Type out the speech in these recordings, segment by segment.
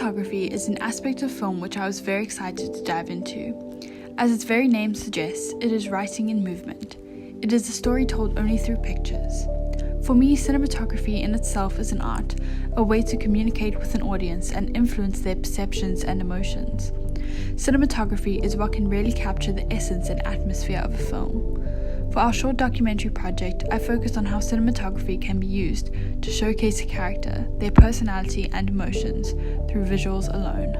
Cinematography is an aspect of film which I was very excited to dive into. As its very name suggests, it is writing in movement. It is a story told only through pictures. For me, cinematography in itself is an art, a way to communicate with an audience and influence their perceptions and emotions. Cinematography is what can really capture the essence and atmosphere of a film. For our short documentary project, I focused on how cinematography can be used to showcase a character, their personality and emotions through visuals alone.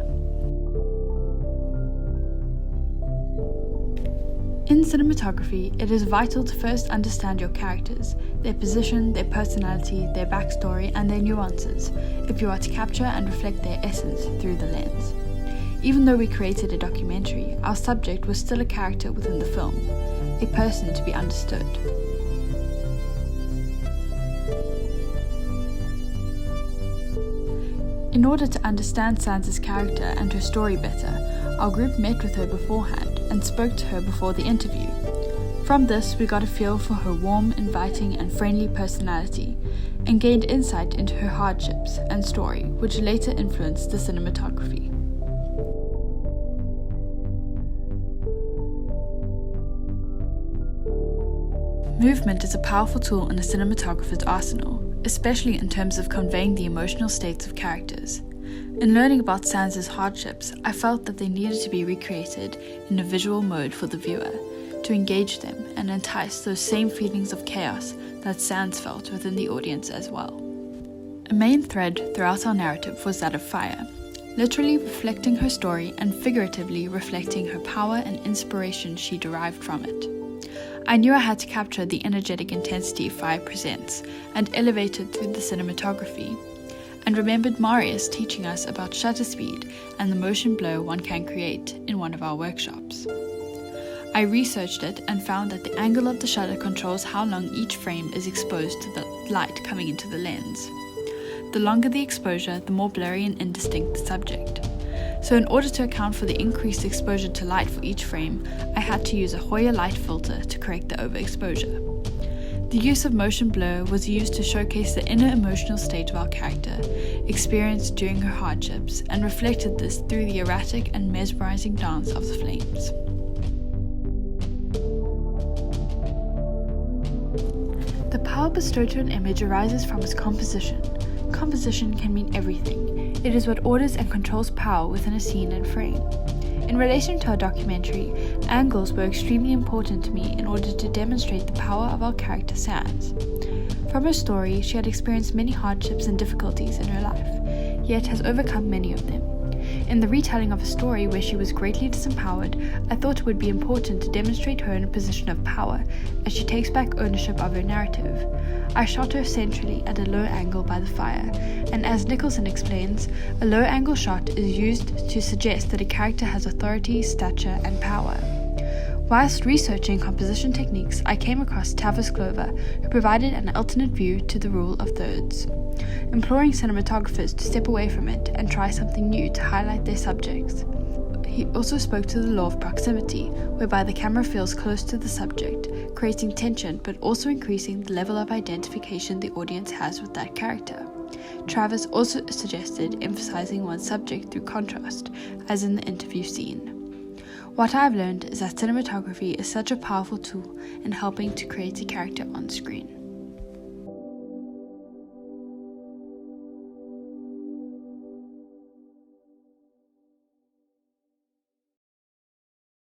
In cinematography, it is vital to first understand your characters, their position, their personality, their backstory, and their nuances, if you are to capture and reflect their essence through the lens. Even though we created a documentary, our subject was still a character within the film, a person to be understood. In order to understand Sansa's character and her story better, our group met with her beforehand and spoke to her before the interview. From this, we got a feel for her warm, inviting, and friendly personality, and gained insight into her hardships and story, which later influenced the cinematography. Movement is a powerful tool in a cinematographer's arsenal, especially in terms of conveying the emotional states of characters. In learning about Sansa's hardships, I felt that they needed to be recreated in a visual mode for the viewer, to engage them and entice those same feelings of chaos that Sansa felt within the audience as well. A main thread throughout our narrative was that of fire, literally reflecting her story and figuratively reflecting her power and inspiration she derived from it. I knew I had to capture the energetic intensity fire presents and elevate it through the cinematography, and remembered Marius teaching us about shutter speed and the motion blur one can create in one of our workshops. I researched it and found that the angle of the shutter controls how long each frame is exposed to the light coming into the lens. The longer the exposure, the more blurry and indistinct the subject. So in order to account for the increased exposure to light for each frame, I had to use a Hoyer light filter to correct the overexposure. The use of motion blur was used to showcase the inner emotional state of our character, experienced during her hardships, and reflected this through the erratic and mesmerizing dance of the flames. The power bestowed to an image arises from its composition. Composition can mean everything. It is what orders and controls power within a scene and frame. In relation to our documentary, angles were extremely important to me in order to demonstrate the power of our character Sans. From her story, she had experienced many hardships and difficulties in her life, yet has overcome many of them. In the retelling of a story where she was greatly disempowered, I thought it would be important to demonstrate her in a position of power as she takes back ownership of her narrative. I shot her centrally at a low angle by the fire, and as Nicholson explains, a low angle shot is used to suggest that a character has authority, stature, and power. Whilst researching composition techniques, I came across Tavis Glover, who provided an alternate view to the rule of thirds, imploring cinematographers to step away from it and try something new to highlight their subjects. He also spoke to the law of proximity, whereby the camera feels close to the subject, creating tension but also increasing the level of identification the audience has with that character. Travis also suggested emphasizing one's subject through contrast, as in the interview scene. What I've learned is that cinematography is such a powerful tool in helping to create a character on screen.